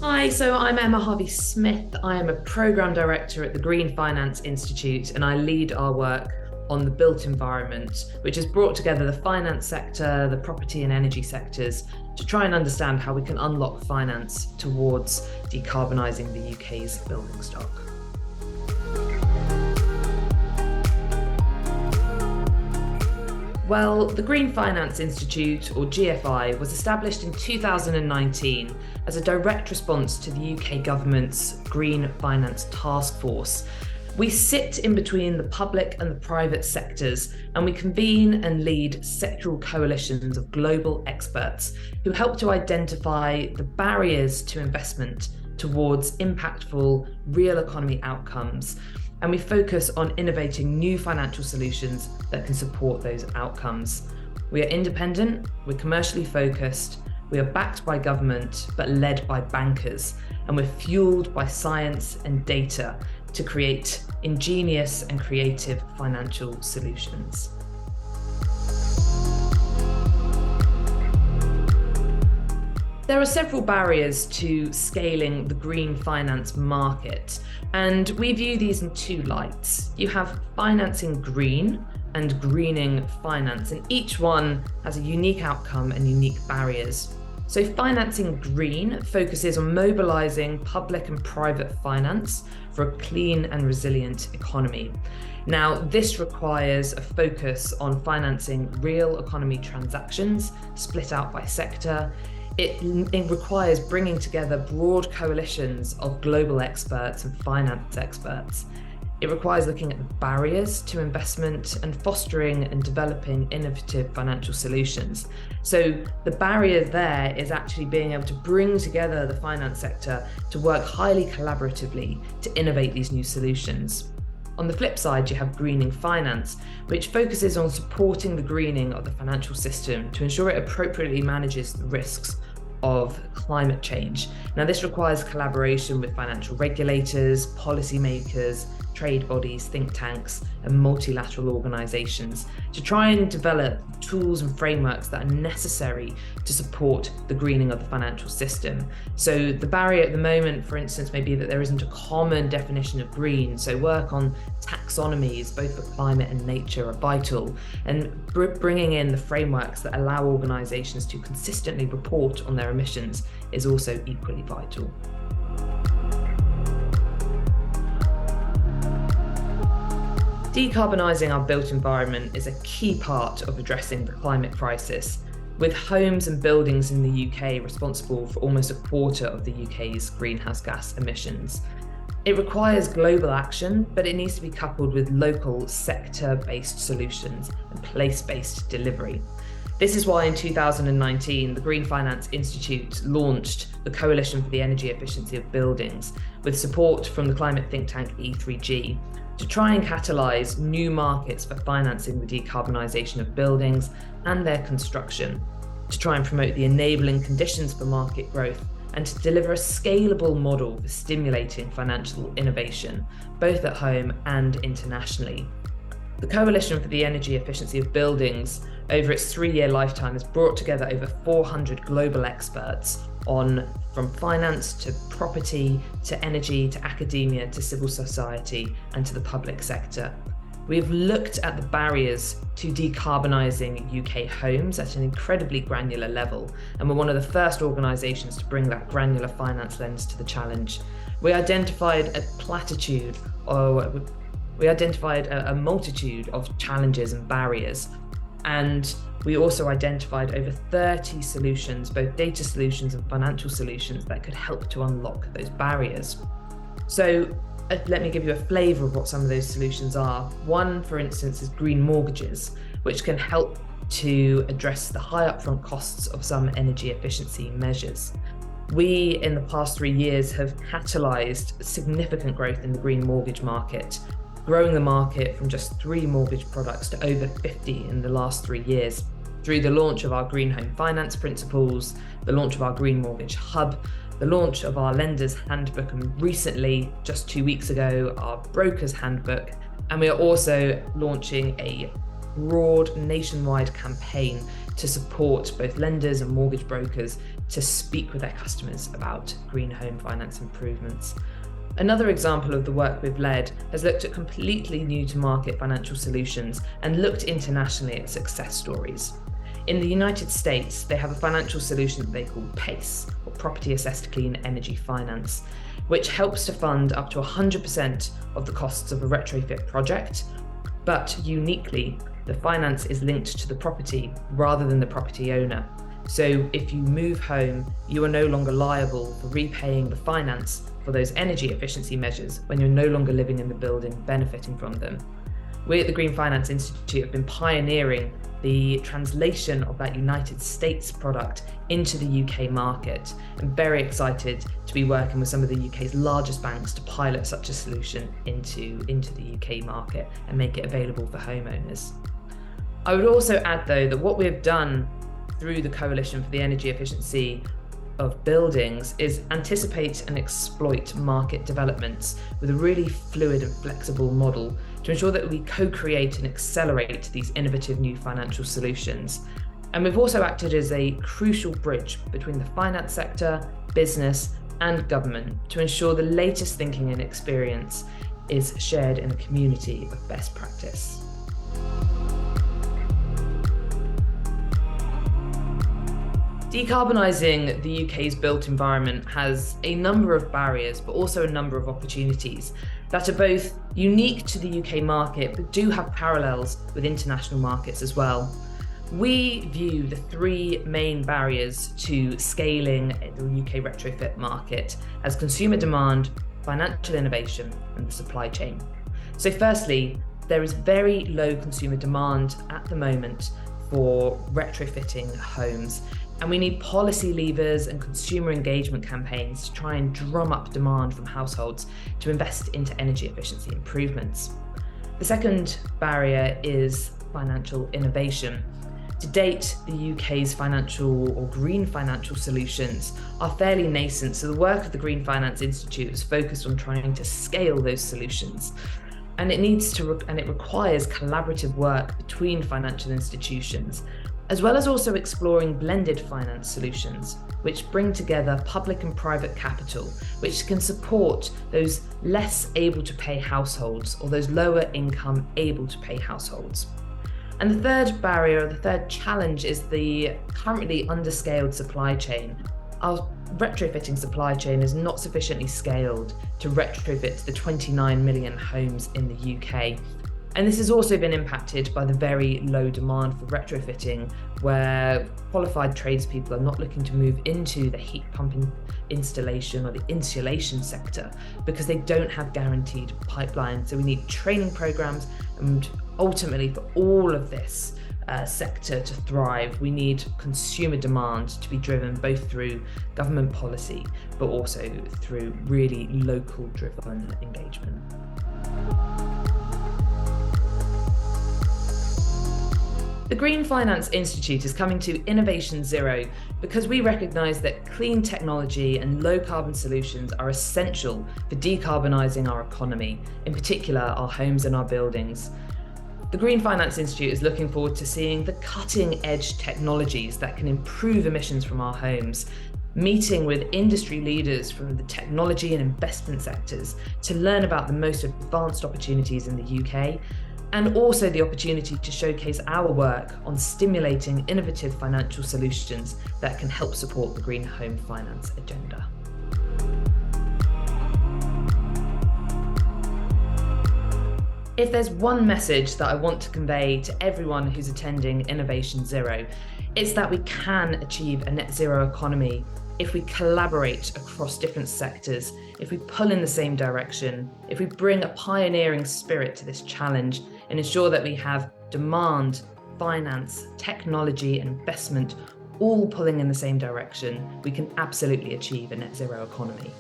Hi, so I'm Emma Harvey-Smith. I am a Programme Director at the Green Finance Institute, and I lead our work on the built environment, which has brought together the finance sector, the property and energy sectors to try and understand how we can unlock finance towards decarbonising the UK's building stock. Well, the Green Finance Institute, or GFI, was established in 2019 as a direct response to the UK government's Green Finance Task Force. We sit in between the public and the private sectors, and we convene and lead sectoral coalitions of global experts who help to identify the barriers to investment towards impactful real economy outcomes. And we focus on innovating new financial solutions that can support those outcomes. We are independent, we're commercially focused, we are backed by government, but led by bankers, and we're fueled by science and data to create ingenious and creative financial solutions. There are several barriers to scaling the green finance market, and we view these in two lights. You have financing green and greening finance, and each one has a unique outcome and unique barriers. So financing green focuses on mobilising public and private finance for a clean and resilient economy. Now, this requires a focus on financing real economy transactions split out by sector. It requires bringing together broad coalitions of global experts and finance experts. It requires looking at the barriers to investment and fostering and developing innovative financial solutions. So the barrier there is actually being able to bring together the finance sector to work highly collaboratively to innovate these new solutions. On the flip side, you have greening finance, which focuses on supporting the greening of the financial system to ensure it appropriately manages the risks of climate change. Now, this requires collaboration with financial regulators, policymakers, trade bodies, think tanks, and multilateral organisations to try and develop tools and frameworks that are necessary to support the greening of the financial system. So the barrier at the moment, for instance, may be that there isn't a common definition of green. So work on taxonomies, both for climate and nature, are vital, and bringing in the frameworks that allow organisations to consistently report on their emissions is also equally vital. Decarbonising our built environment is a key part of addressing the climate crisis, with homes and buildings in the UK responsible for almost a quarter of the UK's greenhouse gas emissions. It requires global action, but it needs to be coupled with local sector-based solutions and place-based delivery. This is why in 2019, the Green Finance Institute launched the Coalition for the Energy Efficiency of Buildings, with support from the climate think tank E3G, to try and catalyse new markets for financing the decarbonisation of buildings and their construction, to try and promote the enabling conditions for market growth, and to deliver a scalable model for stimulating financial innovation, both at home and internationally. The Coalition for the Energy Efficiency of Buildings, over its 3-year lifetime, has brought together over 400 global experts from finance to property to energy to academia to civil society and to the public sector. We've looked at the barriers to decarbonising UK homes at an incredibly granular level, and we're one of the first organisations to bring that granular finance lens to the challenge. We identified a multitude of challenges and barriers, and we also identified over 30 solutions, both data solutions and financial solutions, that could help to unlock those barriers. So let me give you a flavour of what some of those solutions are. One, for instance, is green mortgages, which can help to address the high upfront costs of some energy efficiency measures. We, in the past 3 years, have catalysed significant growth in the green mortgage market, growing the market from just 3 mortgage products to over 50 in the last 3 years, through the launch of our Green Home Finance Principles, the launch of our Green Mortgage Hub, the launch of our Lenders Handbook, and recently, just 2 weeks ago, our Brokers Handbook. And we are also launching a broad nationwide campaign to support both lenders and mortgage brokers to speak with their customers about green home finance improvements. Another example of the work we've led has looked at completely new to market financial solutions and looked internationally at success stories. In the United States, they have a financial solution that they call PACE, or Property Assessed Clean Energy Finance, which helps to fund up to 100% of the costs of a retrofit project, but uniquely, the finance is linked to the property rather than the property owner. So if you move home, you are no longer liable for repaying the finance for those energy efficiency measures when you're no longer living in the building benefiting from them. We at the Green Finance Institute have been pioneering the translation of that United States product into the UK market, and very excited to be working with some of the UK's largest banks to pilot such a solution into the UK market and make it available for homeowners. I would also add though that what we have done through the Coalition for the Energy Efficiency of Buildings is anticipate and exploit market developments with a really fluid and flexible model to ensure that we co-create and accelerate these innovative new financial solutions. And we've also acted as a crucial bridge between the finance sector, business, and government to ensure the latest thinking and experience is shared in a community of best practice. Decarbonising the UK's built environment has a number of barriers, but also a number of opportunities that are both unique to the UK market, but do have parallels with international markets as well. We view the three main barriers to scaling the UK retrofit market as consumer demand, financial innovation, and the supply chain. So firstly, there is very low consumer demand at the moment for retrofitting homes. And we need policy levers and consumer engagement campaigns to try and drum up demand from households to invest into energy efficiency improvements. The second barrier is financial innovation. To date, the UK's financial or green financial solutions are fairly nascent, so the work of the Green Finance Institute is focused on trying to scale those solutions. And it requires collaborative work between financial institutions, as well as also exploring blended finance solutions, which bring together public and private capital, which can support those less able to pay households or those lower income able to pay households. And the third barrier, or the third challenge, is the currently underscaled supply chain. Our retrofitting supply chain is not sufficiently scaled to retrofit the 29 million homes in the UK. And this has also been impacted by the very low demand for retrofitting, where qualified tradespeople are not looking to move into the heat pump installation or the insulation sector because they don't have guaranteed pipelines. So we need training programs, and ultimately for all of this sector to thrive, we need consumer demand to be driven both through government policy, but also through really local driven engagement. The Green Finance Institute is coming to Innovation Zero because we recognise that clean technology and low carbon solutions are essential for decarbonising our economy, in particular our homes and our buildings. The Green Finance Institute is looking forward to seeing the cutting edge technologies that can improve emissions from our homes, meeting with industry leaders from the technology and investment sectors to learn about the most advanced opportunities in the UK, and also the opportunity to showcase our work on stimulating innovative financial solutions that can help support the green home finance agenda. If there's one message that I want to convey to everyone who's attending Innovation Zero, it's that we can achieve a net zero economy if we collaborate across different sectors, if we pull in the same direction, if we bring a pioneering spirit to this challenge and ensure that we have demand, finance, technology, and investment all pulling in the same direction, we can absolutely achieve a net zero economy.